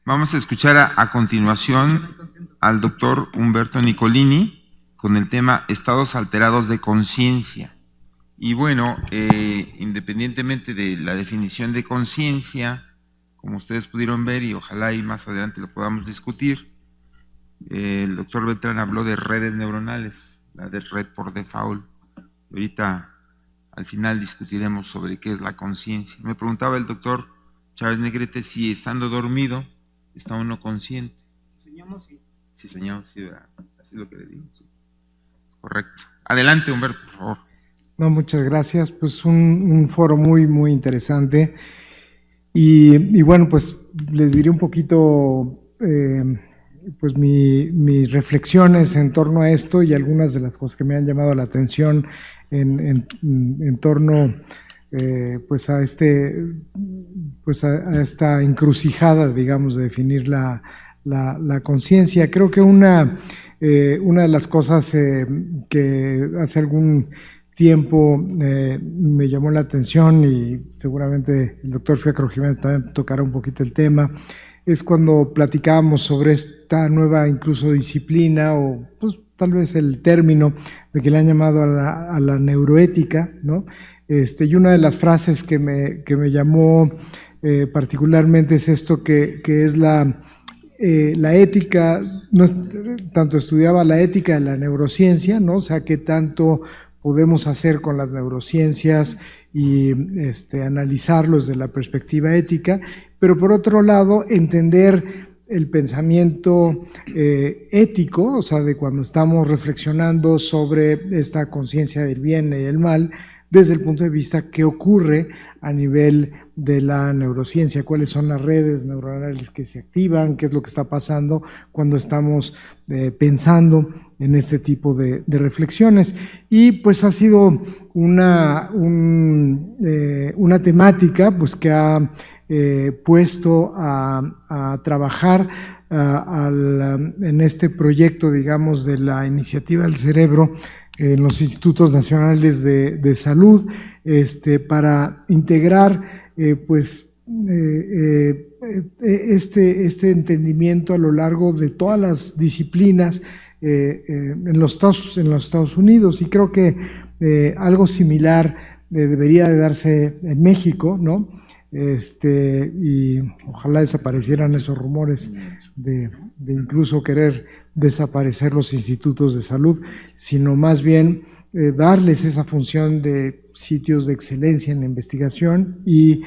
Vamos a escuchar a continuación al doctor Humberto Nicolini con el tema estados alterados de conciencia. Y bueno, independientemente de la definición de conciencia, como ustedes pudieron ver, y ojalá y más adelante lo podamos discutir, el doctor Beltrán habló de redes neuronales, la de red por default. Ahorita al final discutiremos sobre qué es la conciencia. Me preguntaba el doctor Chávez Negrete si estando dormido está uno consciente. Si soñamos, sí. Si soñamos, sí, así es lo que le digo. Sí. Correcto. Adelante, Humberto, por favor. No, muchas gracias. Pues un foro muy interesante. Y bueno, pues les diré un poquito pues mis reflexiones en torno a esto y algunas de las cosas que me han llamado la atención en torno pues a esta encrucijada, digamos, de definir la conciencia. Creo que una de las cosas que hace algún tiempo me llamó la atención, y seguramente el doctor Fiacro Jiménez también tocará un poquito el tema, es cuando platicábamos sobre esta nueva incluso disciplina, o pues tal vez el término de que le han llamado a la neuroética, ¿no? Y una de las frases que me llamó particularmente es esto, que es la ética, no tanto estudiaba la ética de la neurociencia, ¿no? O sea, qué tanto podemos hacer con las neurociencias y analizarlos desde la perspectiva ética, pero por otro lado entender el pensamiento ético, o sea, de cuando estamos reflexionando sobre esta conciencia del bien y el mal, desde el punto de vista qué ocurre a nivel de la neurociencia, cuáles son las redes neuronales que se activan, qué es lo que está pasando cuando estamos pensando en este tipo de reflexiones. Y pues ha sido una temática pues que ha puesto a trabajar en este proyecto, digamos, de la iniciativa del cerebro en los institutos nacionales de salud, para integrar este entendimiento a lo largo de todas las disciplinas en los Estados Unidos, y creo que algo similar debería de darse en México, ¿no? Y ojalá desaparecieran esos rumores de incluso querer desaparecer los institutos de salud, sino más bien darles esa función de sitios de excelencia en la investigación y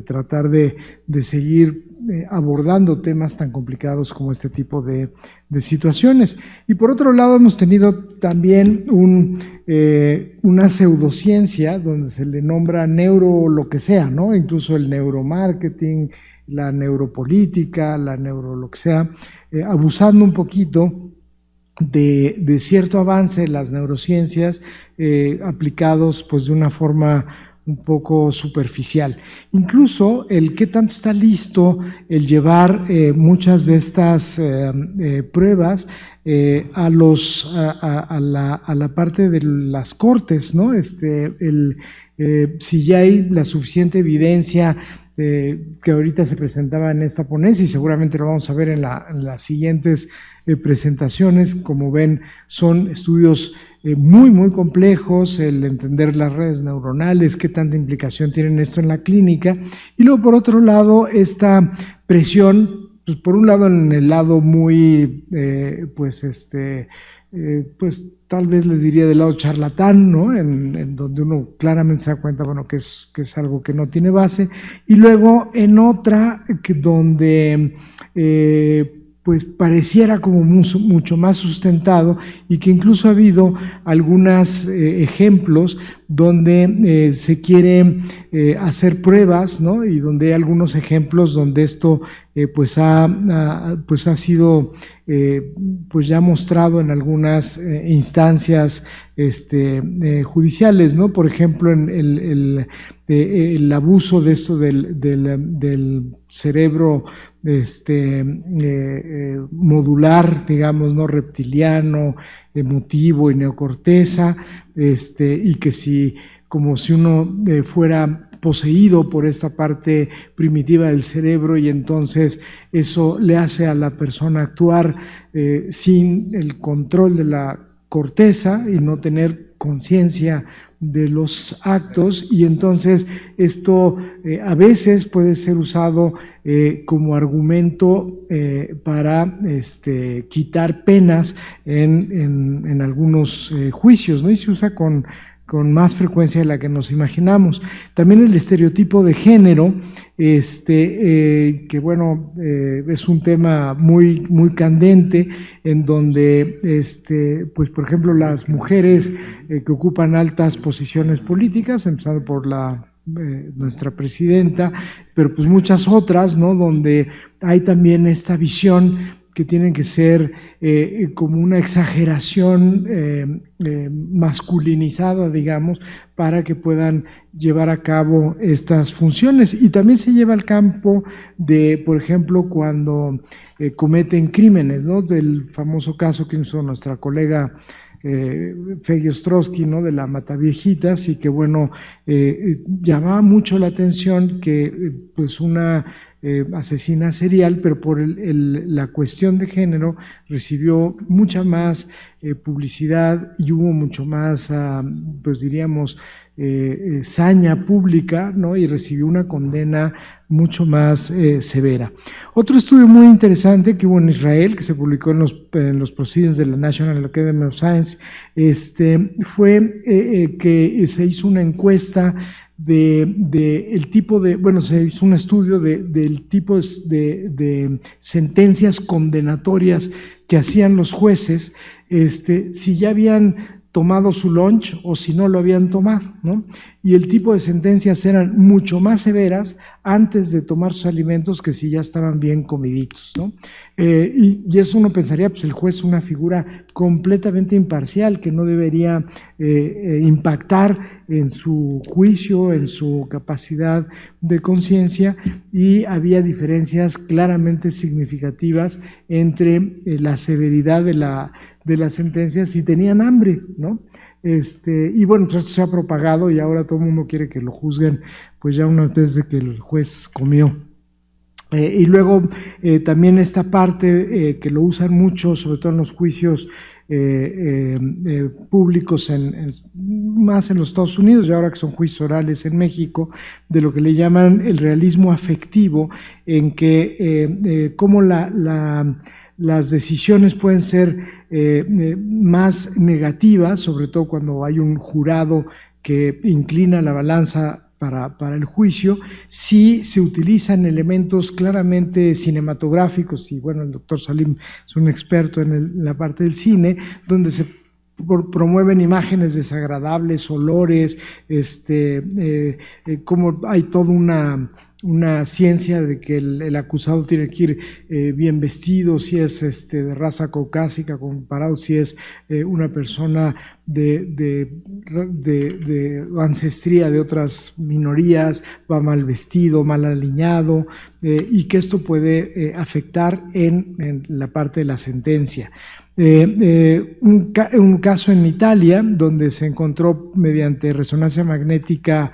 tratar de seguir abordando temas tan complicados como este tipo de situaciones. Y por otro lado hemos tenido también una pseudociencia donde se le nombra neuro lo que sea, ¿no? Incluso el neuromarketing, la neuropolítica, la neuro lo que sea, abusando un poquito de cierto avance en las neurociencias aplicados pues de una forma un poco superficial. Incluso el qué tanto está listo el llevar muchas de estas pruebas a la parte de las cortes, ¿no? Si ya hay la suficiente evidencia que ahorita se presentaba en esta ponencia, y seguramente lo vamos a ver en las siguientes presentaciones. Como ven, son estudios muy complejos, el entender las redes neuronales, qué tanta implicación tienen esto en la clínica, y luego por otro lado esta presión, pues por un lado en el lado muy pues tal vez les diría del lado charlatán, ¿no? En donde uno claramente se da cuenta, bueno, que es algo que no tiene base, y luego en otra donde pues pareciera como mucho más sustentado, y que incluso ha habido algunos ejemplos donde se quiere hacer pruebas, ¿no? Y donde hay algunos ejemplos donde esto pues ha sido pues ya mostrado en algunas instancias judiciales, ¿no? Por ejemplo, en el abuso de esto del cerebro modular, digamos, no reptiliano, emotivo y neocorteza, y que si como si uno fuera poseído por esta parte primitiva del cerebro, y entonces eso le hace a la persona actuar sin el control de la corteza y no tener conciencia de los actos, y entonces esto a veces puede ser usado como argumento para quitar penas en algunos juicios, ¿no? Y se usa con más frecuencia de la que nos imaginamos. También el estereotipo de género, que bueno, es un tema muy, muy candente, en donde, pues por ejemplo, las mujeres que ocupan altas posiciones políticas, empezando por nuestra presidenta, pero pues muchas otras, ¿no? Donde hay también esta visión que tienen que ser como una exageración masculinizada, digamos, para que puedan llevar a cabo estas funciones. Y también se lleva al campo de, por ejemplo, cuando cometen crímenes, ¿no? Del famoso caso que hizo nuestra colega Feggy Ostrowski, ¿no? De la Mataviejitas, y que bueno, llamaba mucho la atención que pues una asesina serial, pero por la cuestión de género recibió mucha más publicidad y hubo mucho más, pues diríamos, saña pública, ¿no? Y recibió una condena mucho más severa. Otro estudio muy interesante que hubo en Israel, que se publicó en los Proceedings de la National Academy of Science, fue que se hizo una encuesta el tipo de, bueno, se hizo un estudio del tipo de sentencias condenatorias que hacían los jueces, si ya habían tomado su lunch o si no lo habían tomado, ¿no? Y el tipo de sentencias eran mucho más severas antes de tomar sus alimentos que si ya estaban bien comiditos, ¿no? Y eso uno pensaría, pues el juez es una figura completamente imparcial que no debería impactar en su juicio, en su capacidad de conciencia, y había diferencias claramente significativas entre la severidad de las sentencias si tenían hambre, ¿no? Y bueno, pues esto se ha propagado y ahora todo el mundo quiere que lo juzguen, pues ya una vez de que el juez comió. Y luego también esta parte que lo usan mucho, sobre todo en los juicios públicos, más en los Estados Unidos, y ahora que son juicios orales en México, de lo que le llaman el realismo afectivo, en que cómo las decisiones pueden ser más negativas, sobre todo cuando hay un jurado que inclina la balanza para el juicio, si se utilizan elementos claramente cinematográficos, y bueno, el doctor Salim es un experto en la parte del cine, donde se promueven imágenes desagradables, olores, como hay toda una ciencia de que el acusado tiene que ir bien vestido, si es de raza caucásica, comparado si es una persona de ancestría de otras minorías, va mal vestido, mal alineado, y que esto puede afectar en la parte de la sentencia. Un caso en Italia donde se encontró mediante resonancia magnética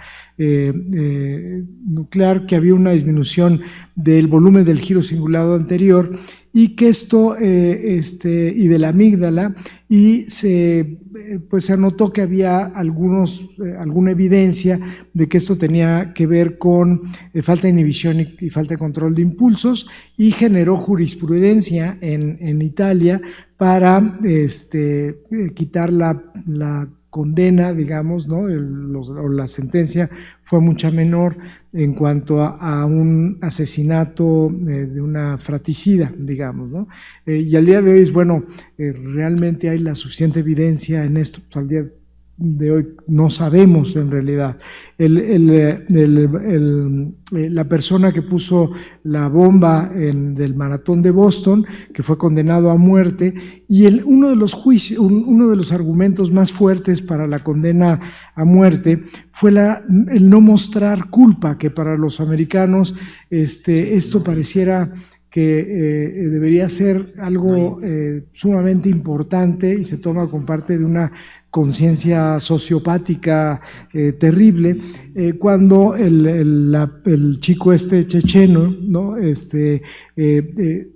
nuclear que había una disminución del volumen del giro cingulado anterior, y que esto y de la amígdala, y se anotó que había alguna evidencia de que esto tenía que ver con falta de inhibición y falta de control de impulsos, y generó jurisprudencia en Italia para quitar la condena, digamos, ¿no? O la sentencia fue mucha menor en cuanto a un asesinato de una fratricida, digamos, ¿no? Y al día de hoy es, bueno, realmente hay la suficiente evidencia en esto, pues al día de hoy no sabemos en realidad. La persona que puso la bomba del maratón de Boston, que fue condenado a muerte, y uno de los argumentos más fuertes para la condena a muerte fue el no mostrar culpa, que para los americanos esto pareciera debería ser algo sumamente importante y se toma como parte de una conciencia sociopática terrible, cuando el chico checheno, ¿no?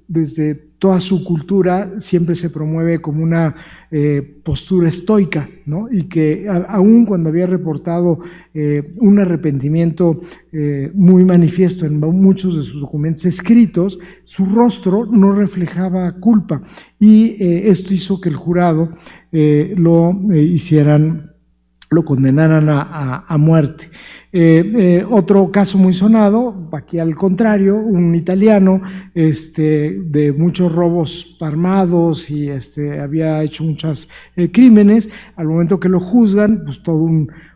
Desde toda su cultura siempre se promueve como una postura estoica, ¿no? Y que aun cuando había reportado un arrepentimiento muy manifiesto en muchos de sus documentos escritos, su rostro no reflejaba culpa, y esto hizo que el jurado lo condenaran a muerte. Otro caso muy sonado, aquí al contrario, un italiano de muchos robos armados y había hecho muchos crímenes. Al momento que lo juzgan, pues todo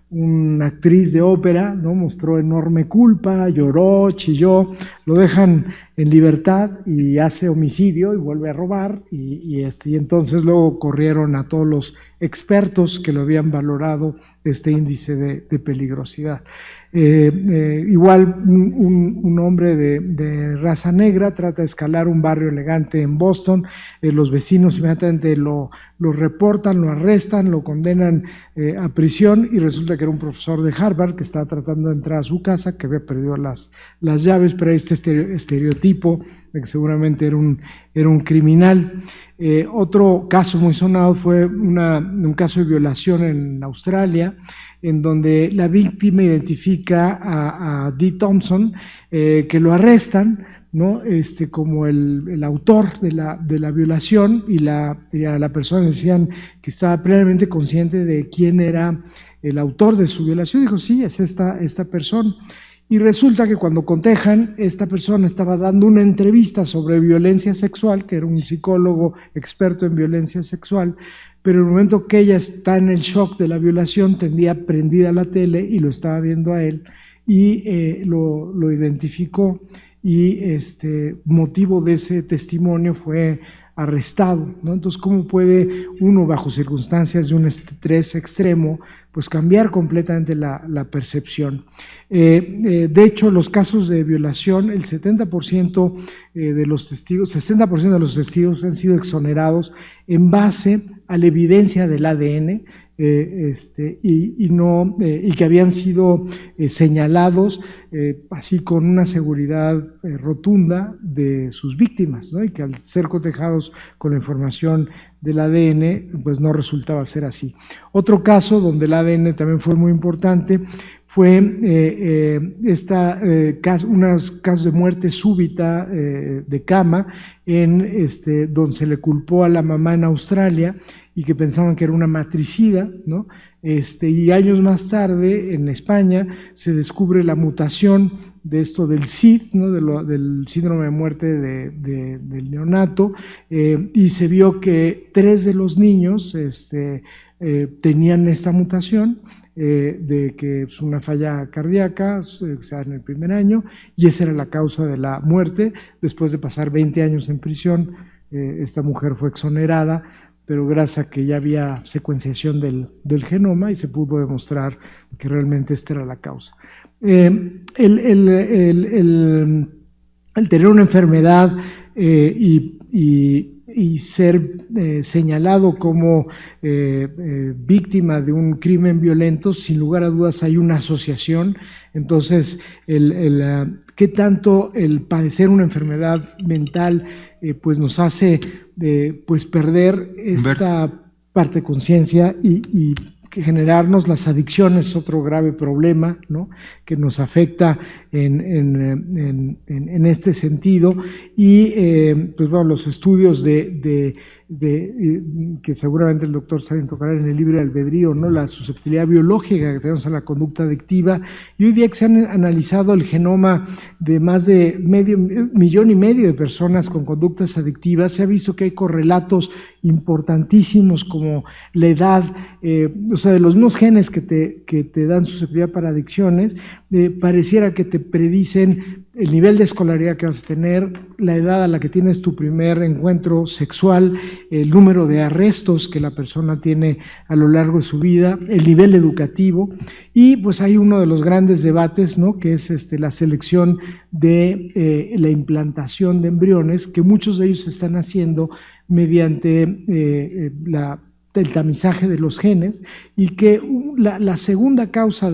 una actriz de ópera, ¿no? Mostró enorme culpa, lloró, chilló, lo dejan en libertad y hace homicidio y vuelve a robar, y entonces luego corrieron a todos los expertos que lo habían valorado este índice de peligrosidad. Igual un hombre de raza negra trata de escalar un barrio elegante en Boston, los vecinos inmediatamente lo reportan, lo arrestan, lo condenan a prisión, y resulta que era un profesor de Harvard que estaba tratando de entrar a su casa, que había perdido las llaves, pero este estereotipo de que seguramente era un criminal. Otro caso muy sonado fue un caso de violación en Australia, en donde la víctima identifica a Dee Thompson, que lo arrestan, ¿no? Como el autor de la violación, y a la persona decían que estaba plenamente consciente de quién era el autor de su violación. Dijo, sí, es esta persona. Y resulta que cuando cotejan, esta persona estaba dando una entrevista sobre violencia sexual, que era un psicólogo experto en violencia sexual, pero en el momento que ella está en el shock de la violación, tendría prendida la tele y lo estaba viendo a él, y lo identificó, y motivo de ese testimonio fue arrestado, ¿no? Entonces, ¿cómo puede uno, bajo circunstancias de un estrés extremo, pues cambiar completamente la percepción? De hecho, los casos de violación, el 70% de los testigos, 60% de los testigos han sido exonerados en base a la evidencia del ADN, y que habían sido señalados así con una seguridad rotunda de sus víctimas, ¿no? Y que al ser cotejados con la información del ADN, pues no resultaba ser así. Otro caso donde el ADN también fue muy importante fue unos casos de muerte súbita de cama, donde se le culpó a la mamá en Australia y que pensaban que era una matricida, ¿no? Y años más tarde, en España, se descubre la mutación de esto del SID, ¿no? Del síndrome de muerte del neonato, y se vio que 3 de los niños tenían esta mutación, de que es una falla cardíaca, o sea, en el primer año, y esa era la causa de la muerte. Después de pasar 20 años en prisión, esta mujer fue exonerada, pero gracias a que ya había secuenciación del genoma y se pudo demostrar que realmente esta era la causa. El tener una enfermedad y ser señalado como víctima de un crimen violento, sin lugar a dudas hay una asociación. Entonces, ¿qué tanto el padecer una enfermedad mental pues nos hace pues perder esta parte de conciencia y generarnos las adicciones? Es otro grave problema, ¿no? Que nos afecta en este sentido. Y pues bueno, los estudios que seguramente el doctor Sarín tocará en el libre albedrío, ¿no? La susceptibilidad biológica que tenemos a la conducta adictiva, y hoy día que se han analizado el genoma de más de 1,5 millones de personas con conductas adictivas, se ha visto que hay correlatos importantísimos como la edad, o sea, de los mismos genes que te dan susceptibilidad para adicciones, pareciera que te predicen el nivel de escolaridad que vas a tener, la edad a la que tienes tu primer encuentro sexual, el número de arrestos que la persona tiene a lo largo de su vida, el nivel educativo, y pues hay uno de los grandes debates, ¿no?, que es la selección de la implantación de embriones, que muchos de ellos se están haciendo mediante el tamizaje de los genes, y que la segunda causa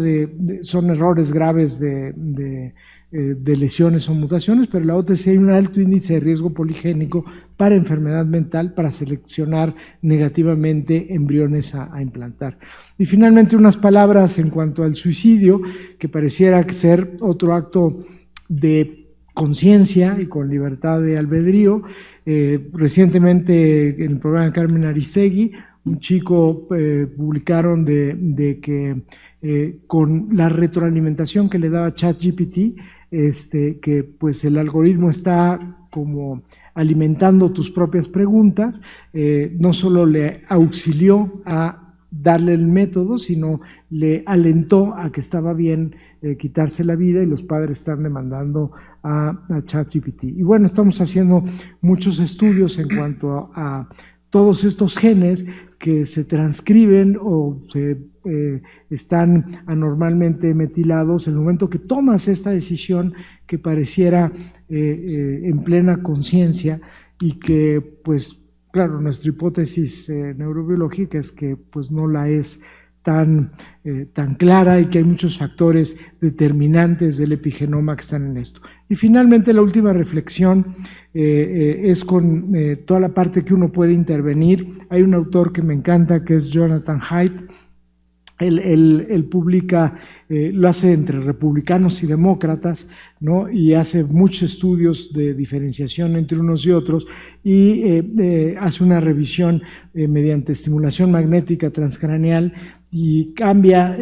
son errores graves de lesiones o mutaciones, pero la otra es si hay un alto índice de riesgo poligénico para enfermedad mental, para seleccionar negativamente embriones a implantar. Y finalmente unas palabras en cuanto al suicidio, que pareciera ser otro acto de conciencia y con libertad de albedrío. Recientemente en el programa de Carmen Aristegui, un chico publicaron de que con la retroalimentación que le daba ChatGPT, que pues el algoritmo está como alimentando tus propias preguntas, no solo le auxilió a darle el método, sino le alentó a que estaba bien quitarse la vida, y los padres están demandando a ChatGPT. Y bueno, estamos haciendo muchos estudios en cuanto a todos estos genes que se transcriben o están anormalmente metilados en el momento que tomas esta decisión que pareciera en plena conciencia, y que pues claro, nuestra hipótesis neurobiológica es que pues no la es tan clara, y que hay muchos factores determinantes del epigenoma que están en esto. Y finalmente la última reflexión es con toda la parte que uno puede intervenir. Hay un autor que me encanta, que es Jonathan Haidt. Él publica, lo hace entre republicanos y demócratas, ¿no?, y hace muchos estudios de diferenciación entre unos y otros, y hace una revisión mediante estimulación magnética transcraneal, y cambia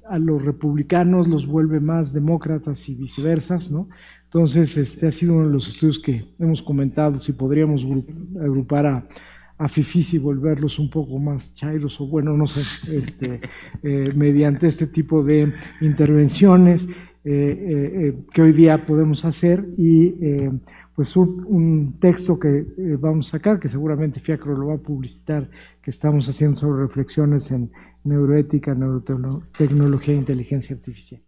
a los republicanos, los vuelve más demócratas y viceversa, ¿no? Entonces, ha sido uno de los estudios que hemos comentado, si podríamos agrupar a fifís y volverlos un poco más chairos, o bueno, no sé, mediante este tipo de intervenciones que hoy día podemos hacer, y pues un texto que vamos a sacar, que seguramente Fiacro lo va a publicitar, que estamos haciendo sobre reflexiones en neuroética, neurotecnología e inteligencia artificial.